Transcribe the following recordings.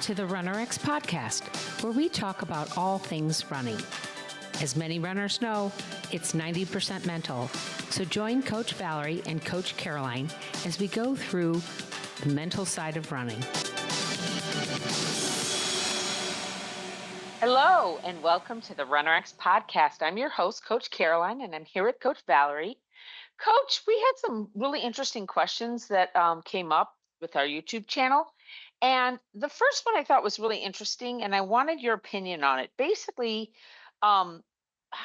to the RunnerX podcast, where we talk about all things running. As many runners know, it's 90% mental. So join Coach Valerie and Coach Caroline as we go through the mental side of running. Hello, and welcome to the RunnerX podcast. I'm your host, Coach Caroline, and I'm here with Coach Valerie. Coach, we had some really interesting questions that came up with our YouTube channel. And the first one I thought was really interesting, and I wanted your opinion on it. Basically, how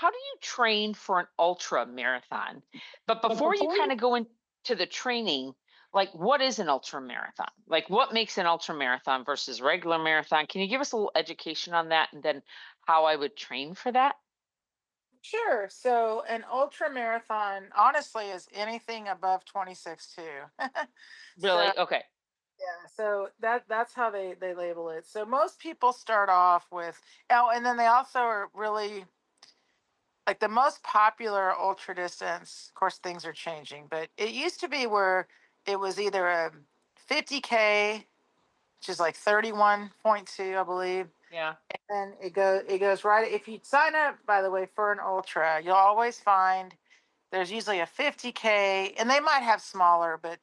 do you train for an ultra marathon? But before you kind of go into the training, like what is an ultra marathon? Like what makes an ultra marathon versus regular marathon? Can you give us a little education on that and then how I would train for that? Sure. So an ultra marathon, honestly, is anything above 26.2. So Really? Okay. yeah, so that's how they label it. So most people start off with, oh, and then they also are really like the most popular ultra distance. Of course, things are changing, but it used to be where it was either a 50K, which is like 31.2, I believe. Yeah. And it goes right. If you sign up, by the way, for an ultra, you'll always find there's usually a 50K, and they might have smaller, but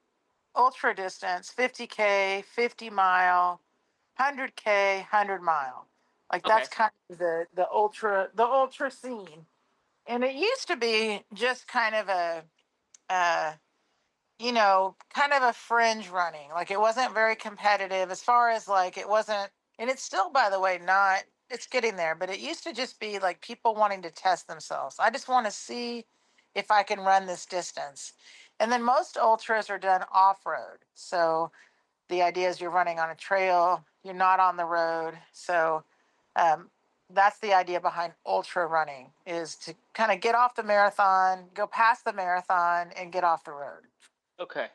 ultra distance, 50K, 50 mile, 100K, 100 mile. Like Okay. that's kind of the ultra scene. And it used to be just kind of uh kind of a fringe running. Like it wasn't very competitive as far as like it wasn't, and it's still, by the way, not, it's getting there, but it used to just be like people wanting to test themselves. I just want to see if I can run this distance. And then most ultras are done off road. So the idea is you're running on a trail, you're not on the road. So um, that's the idea behind ultra running, is to kind of get off the marathon, go past the marathon, and get off the road. Okay.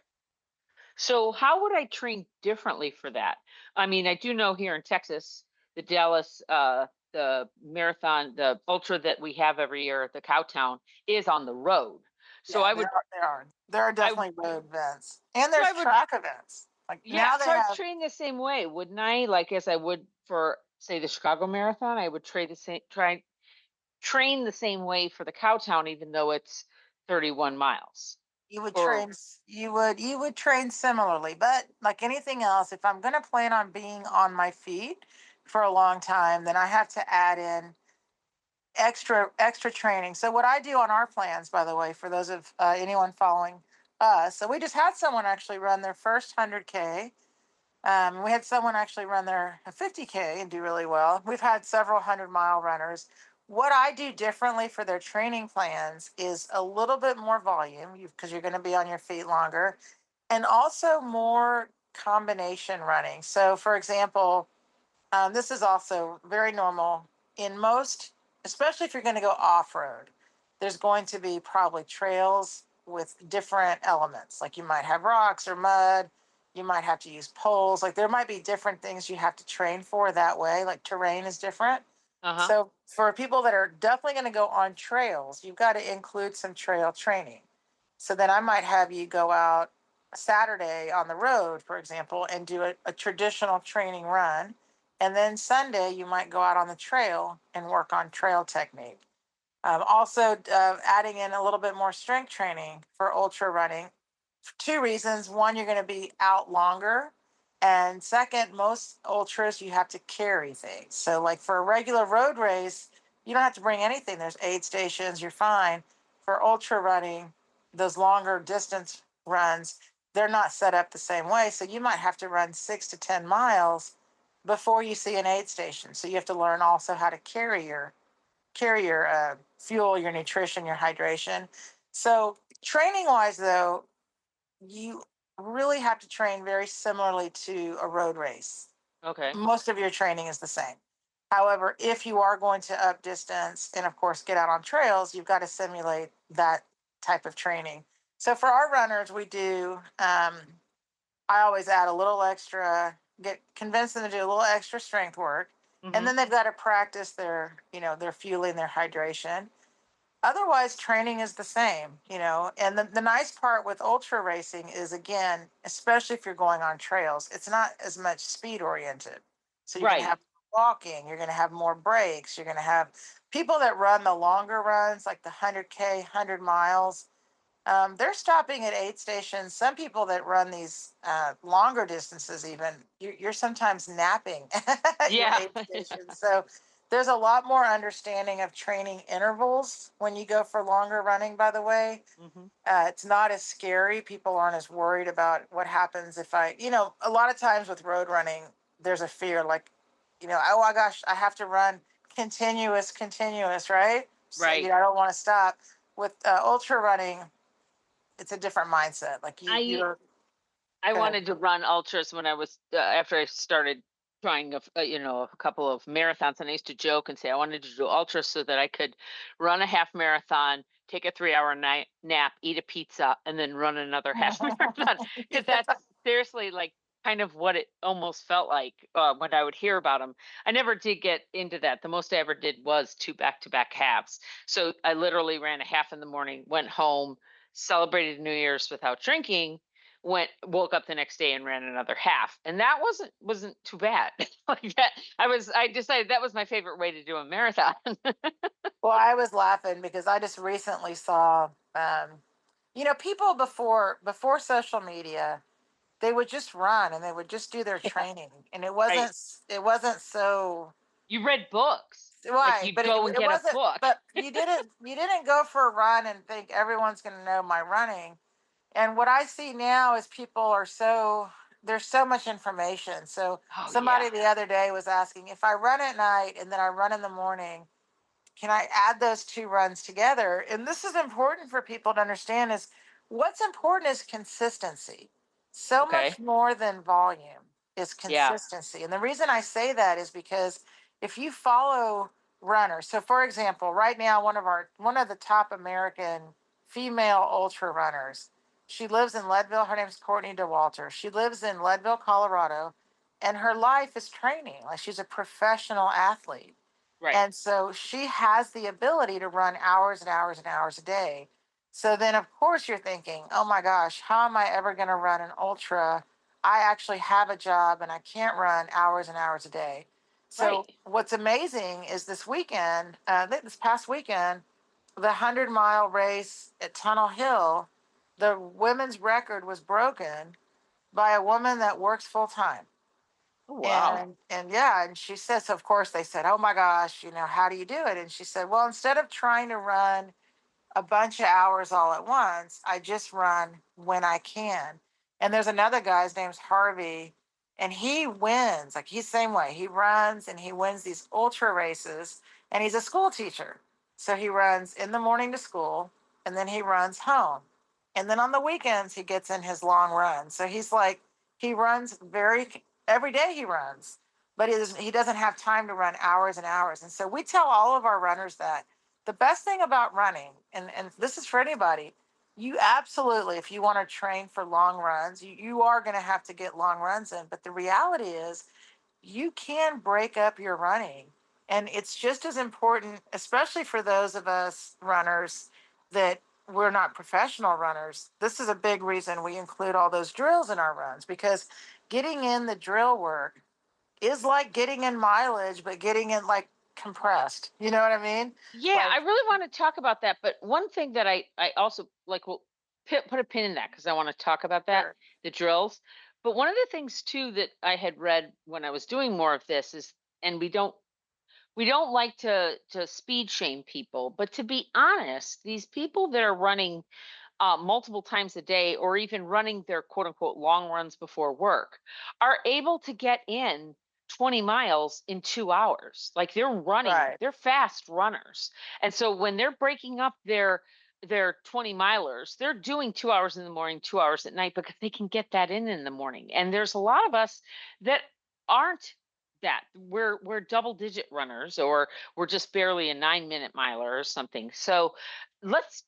So how would I train differently for that? I mean, I do know here in Texas, the Dallas, the marathon, the ultra that we have every year at the Cowtown is on the road. So Yeah, I there would, are, there are I, definitely road events, and so there's I would, track events. Like yeah. now they So I'd have, train the same way, wouldn't I? Like as I would for, say, the Chicago Marathon, I would train the same way for the Cowtown, even though it's 31 miles. you would Or train, you would train similarly, but like anything else, if I'm going to plan on being on my feet for a long time, then I have to add in extra training. So what I do on our plans, by the way, for those of anyone following us, so we just had someone actually run their first 100K. We had someone actually run their 50K and do really well. We've had several 100 mile runners. What I do differently for their training plans is a little bit more volume, because you're going to be on your feet longer, and also more combination running. So, for example, this is also very normal in most, especially if you're going to go off road. There's going to be probably trails with different elements. Like you might have rocks or mud. You might have to use poles. Like there might be different things you have to train for that way. Like terrain is different. uh-huh. So for people that are definitely going to go on trails, you've got to include some trail training. So then I might have you go out Saturday on the road, for example, and do a traditional training run. And then Sunday, you might go out on the trail and work on trail technique. Also, adding in a little bit more strength training for ultra running for two reasons. One, you're going to be out longer. And second, most ultras, you have to carry things. So, like for a regular road race, you don't have to bring anything. There's aid stations, you're fine. For ultra running, those longer distance runs, they're not set up the same way. So, you might have to run 6 to 10 miles before you see an aid station. So, you have to learn also how to carry your fuel, your nutrition, your hydration. So, training wise, though, you really have to train very similarly to a road race. Okay. Most of your training is the same. However, if you are going to up distance and, of course, get out on trails, you've got to simulate that type of training. So, for our runners, we do, I always add a little extra, convince them to do a little extra strength work. And Mm-hmm. then they've got to practice their fueling, their hydration. Otherwise, training is the same, and the nice part with ultra racing is, again, especially if you're going on trails, it's not as much speed oriented. So you're going to Right. have walking, you're going to have more breaks, you're going to have people that run the longer runs, like the 100K, 100 miles. They're stopping at aid stations. Some people that run these longer distances, even you're sometimes napping at your Yeah. aid station. So there's a lot more understanding of training intervals when you go for longer running. By the way, Hmm. it's not as scary. People aren't as worried about what happens if a lot of times with road running, there's a fear like, oh my gosh, I have to run continuous, right? So, Right. I don't want to stop. With ultra running, it's a different mindset. Like I I go ahead. wanted to run ultras when I was after I started trying a couple of marathons, and I used to joke and say I wanted to do ultras so that I could run a half marathon, take a 3 hour night nap, eat a pizza, and then run another half marathon. Because Yeah. that's seriously like kind of what it almost felt like when I would hear about them. I never did get into that. The most I ever did was 2 back-to-back halves. So I literally ran a half in the morning, went home, celebrated New Year's without drinking, woke up the next day and ran another half, and that wasn't too bad. Like that, I decided that was my favorite way to do a marathon. Well, I was laughing because I just recently saw, people before social media, they would just run and they would just do their Yeah. training, and it Right. wasn't so You read books, like right, you'd but it, go and it get a wasn't. book. But you didn't go for a run and think everyone's going to know my running. And what I see now is people are there's so much information. So Oh yeah. somebody the other day was asking, if I run at night and then I run in the morning, can I add those two runs together? And this is important for people to understand is what's important is consistency. So Okay. much more than volume is Yeah. consistency. And the reason I say that is because if you follow runners, so for example, right now one of the top American female ultra runners, she lives in Leadville. Her name is Courtney DeWalter. She lives in Leadville, Colorado, and her life is training. Like she's a professional athlete. Right. And so she has the ability to run hours and hours and hours a day. So then, of course, you're thinking, oh my gosh, how am I ever going to run an ultra? I actually have a job and I can't run hours and hours a day. So, Right. what's amazing is this weekend, this past weekend, the 100-mile race at Tunnel Hill, the women's record was broken by a woman that works full time. Oh, wow. And yeah, and she says, of course, they said, oh my gosh, how do you do it? And she said, well, instead of trying to run a bunch of hours all at once, I just run when I can. And there's another guy, his name's Harvey, and he wins. Like he's the same way. He runs and he wins these ultra races, and he's a school teacher. So he runs in the morning to school, and then he runs home. And then on the weekends, he gets in his long run. So he's like, he runs every day he runs, but he doesn't have time to run hours and hours. And so we tell all of our runners that the best thing about running, and this is for anybody, you absolutely, if you want to train for long runs, you are going to have to get long runs in. But the reality is, you can break up your running. And it's just as important, especially for those of us runners that we're not professional runners. This is a big reason we include all those drills in our runs because getting in the drill work is like getting in mileage, but getting in like compressed. You know what I mean? Yeah, Like, I really want to talk about that. But one thing that I also like, will put a pin in that because I want to talk about that, sure. the drills. But one of the things too that I had read when I was doing more of this is, and we don't like to speed shame people, but to be honest, these people that are running multiple times a day or even running their quote unquote long runs before work are able to get in 20 miles in 2 hours. Like Right. they're fast runners. And so when they're breaking up their 20 milers, they're doing 2 hours in the morning, 2 hours at night because they can get that in the morning. And there's a lot of us that aren't that. We're double digit runners, or we're just barely a 9 minute miler or something. So let's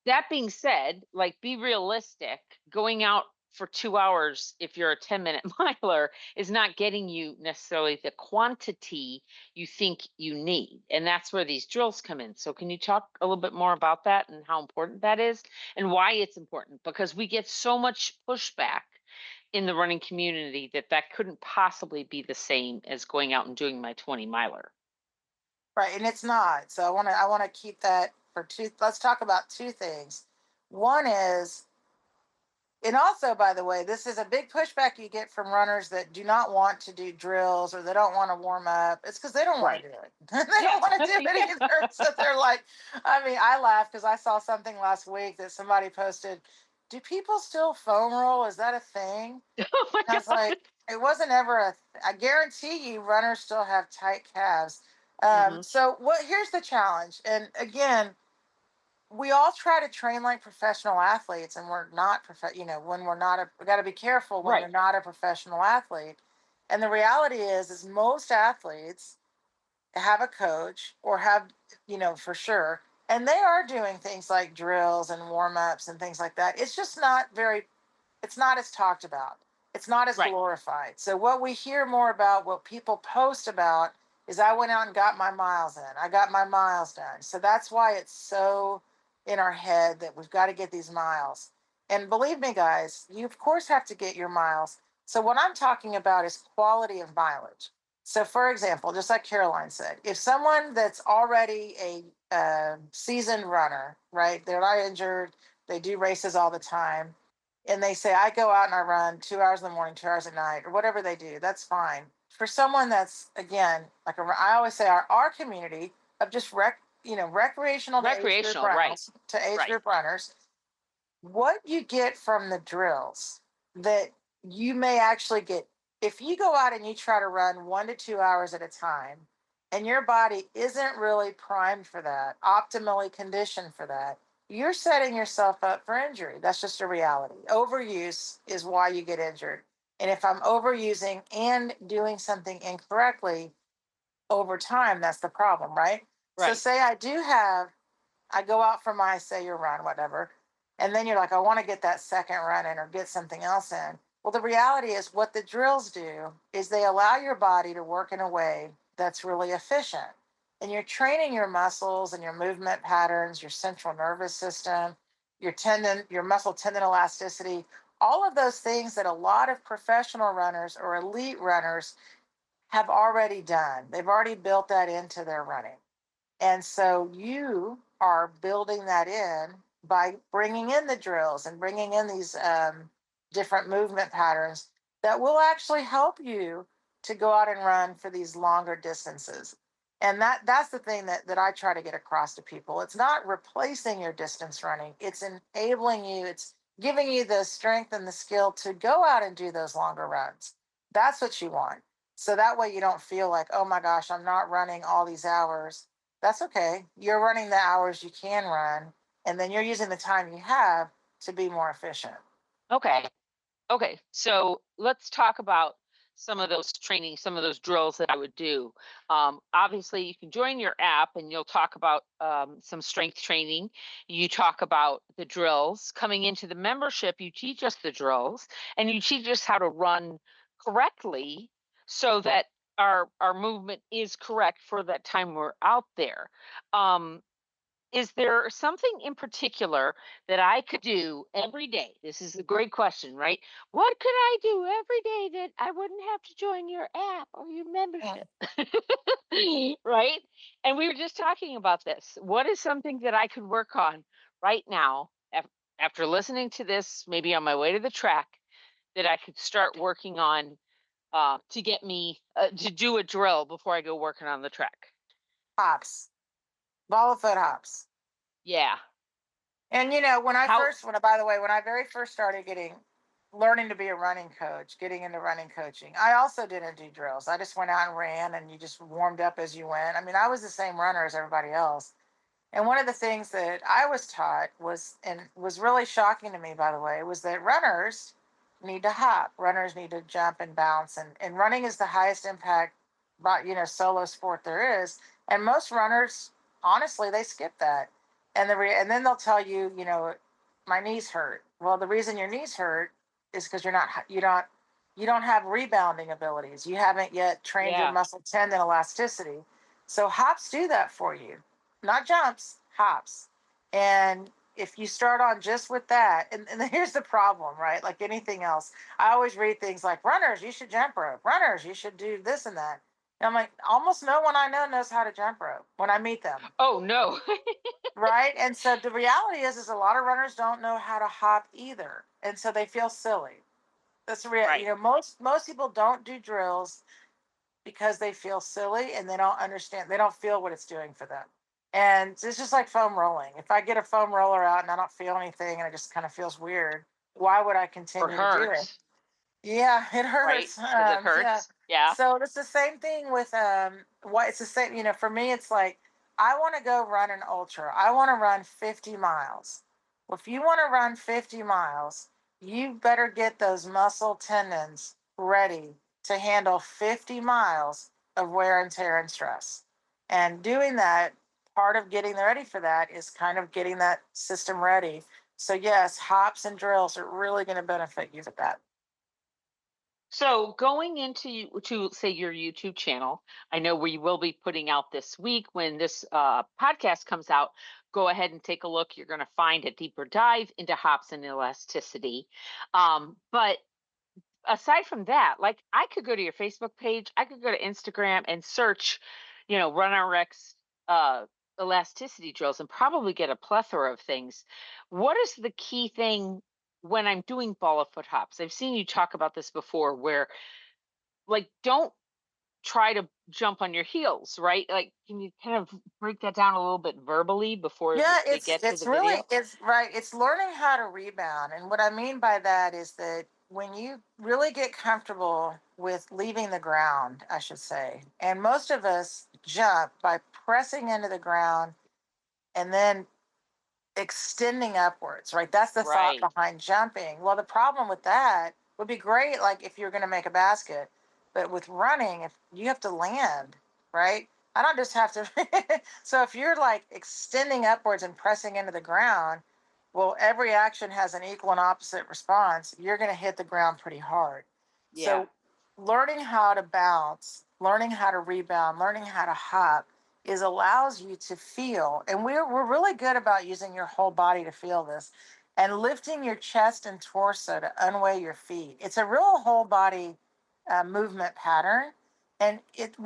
that being said, like be realistic. Going out for 2 hours, if you're a 10-minute miler, is not getting you necessarily the quantity you think you need. And that's where these drills come in. So, can you talk a little bit more about that and how important that is and why it's important? Because we get so much pushback in the running community that couldn't possibly be the same as going out and doing my 20 miler. Right, and it's not. So I want to keep that for two. Let's talk about two things. One is, and also, by the way, this is a big pushback you get from runners that do not want to do drills or they don't want to warm up. It's because they don't want Right. to do it. They Yeah. don't want to do it Yeah. either. So they're like, I mean, I laugh because I saw something last week that somebody posted. Do people still foam roll? Is that a thing? Oh my And I was God. like, it wasn't ever I guarantee you, runners still have tight calves. Hmm. So what? Here's the challenge. And again, we all try to train like professional athletes, and we're not when we're not we got to be careful when Right. you're not a professional athlete. And the reality is most athletes have a coach or have, for sure, and they are doing things like drills and warm-ups and things like that. It's just not very, it's not as talked about. It's not as Right. glorified. So what we hear more about, what people post about, is I went out and got my miles in. I got my miles done. So that's why it's so in our head that we've got to get these miles. And believe me, guys, you of course have to get your miles. So what I'm talking about is quality of mileage. So for example, just like Caroline said, if someone that's already a seasoned runner, right? They're not injured, they do races all the time, and they say, I go out and I run 2 hours in the morning, 2 hours at night, or whatever they do, that's fine. For someone that's, again, like I always say, our community of just recreational to age group Recreational. Right. runners, Right. what you get from the drills that you may actually get if you go out and you try to run 1 to 2 hours at a time and your body isn't really primed for that, optimally conditioned for that, you're setting yourself up for injury. That's just a reality. Overuse is why you get injured. And if I'm overusing and doing something incorrectly over time, that's the problem, right? So, Right. say I go out for my, say, your run, whatever, and then you're like, I want to get that second run in or get something else in. Well, the reality is what the drills do is they allow your body to work in a way that's really efficient. And you're training your muscles and your movement patterns, your central nervous system, your tendon, your muscle tendon elasticity, all of those things that a lot of professional runners or elite runners have already done. They've already built that into their running. And so you are building that in by bringing in the drills and bringing in these different movement patterns that will actually help you to go out and run for these longer distances. And that's the thing that I try to get across to people. It's not replacing your distance running. It's enabling you. It's giving you the strength and the skill to go out and do those longer runs. That's what you want. So that way you don't feel like, oh my gosh, I'm not running all these hours. That's okay. You're running the hours you can run, and then you're using the time you have to be more efficient. Okay. Okay, so let's talk about some of those training, some of those drills that I would do. Obviously, you can join your app and you'll talk about some strength training. You talk about the drills. Coming into the membership, you teach us the drills and you teach us how to run correctly so that our movement is correct for that time we're out there. Um, is there something in particular that I could do every day? This is a great question, right? What could I do every day that I wouldn't have to join your app or your Mm. membership? Right? And we were just talking about this. What is something that I could work on right now after listening to this, maybe on my way to the track, that I could start working on to get me to do a drill before I go working on the track? Hops, ball of foot hops. Yeah. And How? by the way, when I very first started learning to be a running coach, getting into running coaching, I also didn't do drills. I just went out and ran, and you just warmed up as you went. I mean, I was the same runner as everybody else. And one of the things that I was taught was really shocking to me, by the way, was that runners need to hop. Runners need to jump and bounce. And running is the highest impact, solo sport there is. And most runners, honestly, they skip that. And then they'll tell you, my knees hurt. Well, the reason your knees hurt is because you don't have rebounding abilities. You haven't yet trained your Yeah. muscle tendon elasticity. So hops do that for you, not jumps, hops. And if you start on just with that, and here's the problem, right? Like anything else, I always read things like runners, you should jump rope. Runners, you should do this and that. And I'm like, almost no one I know knows how to jump rope when I meet them. Oh, no. Right. And so the reality is a lot of runners don't know how to hop either. And so they feel silly. That's the Right. most people don't do drills because they feel silly and they don't understand, they don't feel what it's doing for them. And it's just like foam rolling. If I get a foam roller out and I don't feel anything and it just kind of feels weird, why would I Or continue to do it? hurt, Yeah, it right? hurts. Because it Yeah. hurts. Yeah. So it's the same thing with what it's the same, for me it's like I want to go run an ultra. I want to run 50 miles. Well, if you want to run 50 miles, you better get those muscle tendons ready to handle 50 miles of wear and tear and stress. And doing that, part of getting ready for that is kind of getting that system ready. So yes, hops and drills are really going to benefit you with that. So going into to say your YouTube channel, I know we will be putting out this week when this podcast comes out. Go ahead and take a look. You're going to find a deeper dive into hops and elasticity. But aside from that, like I could go to your Facebook page, I could go to Instagram and search, Run RX uh, elasticity drills and probably get a plethora of things. What is the key thing when I'm doing ball of foot hops? I've seen you talk about this before where like don't try to jump on your heels, right? Like can you kind of break that down a little bit verbally before Yeah, we it's get to it's the really video? it's right. It's learning how to rebound. And what I mean by that is that when you really get comfortable with leaving the ground, I should say, and most of us jump by pressing into the ground and then extending upwards, right? That's the thought Right. behind jumping. Well, the problem with that would be great, like if you're going to make a basket, but with running, if you have to land, right? I don't just have to. So if you're like extending upwards and pressing into the ground, well, every action has an equal and opposite response. You're going to hit the ground pretty hard. Yeah. So learning how to bounce, learning how to rebound, learning how to hop is allows you to feel, and we're really good about using your whole body to feel this, and lifting your chest and torso to unweigh your feet. It's a real whole body movement pattern, and it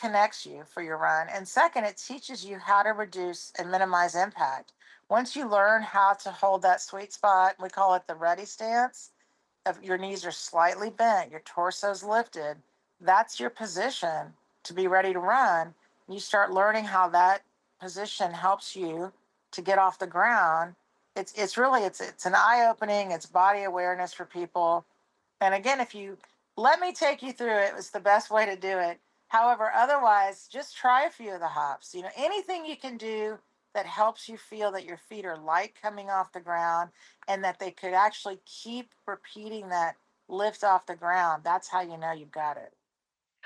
connects you for your run, and second, it teaches you how to reduce and minimize impact. Once you learn how to hold that sweet spot, we call it the ready stance, of your knees are slightly bent, your torso's lifted, that's your position to be ready to run. You start learning how that position helps you to get off the ground. It's really it's an eye opening. It's body awareness for people. And again, if you let me take you through it, it's the best way to do it. However, otherwise, just try a few of the hops. Anything you can do that helps you feel that your feet are light coming off the ground and that they could actually keep repeating that lift off the ground. That's how you know you've got it.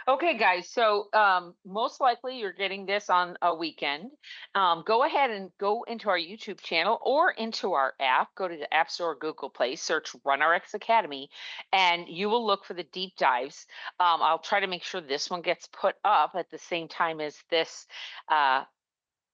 Okay, guys. So most likely you're getting this on a weekend. Go ahead and go into our YouTube channel or into our app. Go to the App Store or Google Play, search RunRx Academy, and you will look for the deep dives. I'll try to make sure this one gets put up at the same time as this uh,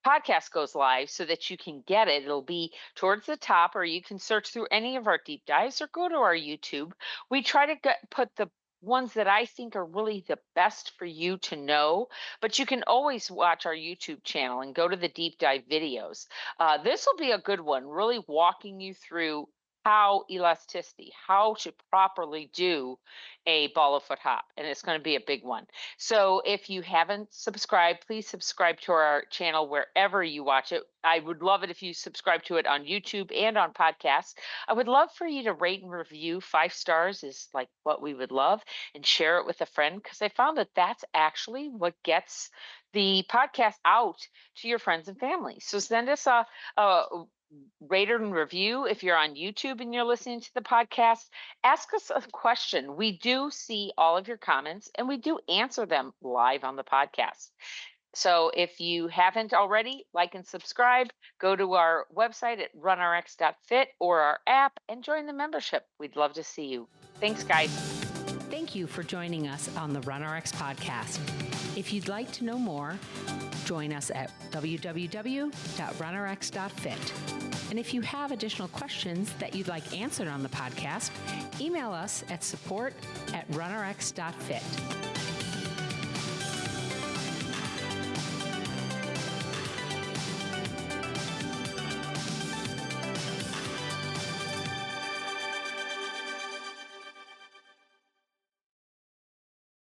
podcast goes live so that you can get it. It'll be towards the top, or you can search through any of our deep dives or go to our YouTube. We try to put the ones that I think are really the best for you to know, but you can always watch our YouTube channel and go to the deep dive videos. This will be a good one, really walking you through how to properly do a ball of foot hop, and it's going to be a big one. So if you haven't subscribed, please subscribe to our channel wherever you watch it. I would love it if you subscribe to it on YouTube and on podcasts. I would love for you to rate and review. 5 stars is like what we would love, and share it with a friend, because I found that that's actually what gets the podcast out to your friends and family. So send us a rate and review if you're on YouTube and you're listening to the podcast. Ask us a question. We do see all of your comments and we do answer them live on the podcast. So if you haven't already, like and subscribe, go to our website at runrx.fit or our app and join the membership. We'd love to see you. Thanks, guys. Thank you for joining us on the RunRx podcast. If you'd like to know more, join us at www.runrx.fit. And if you have additional questions that you'd like answered on the podcast, email us at support@runrx.fit.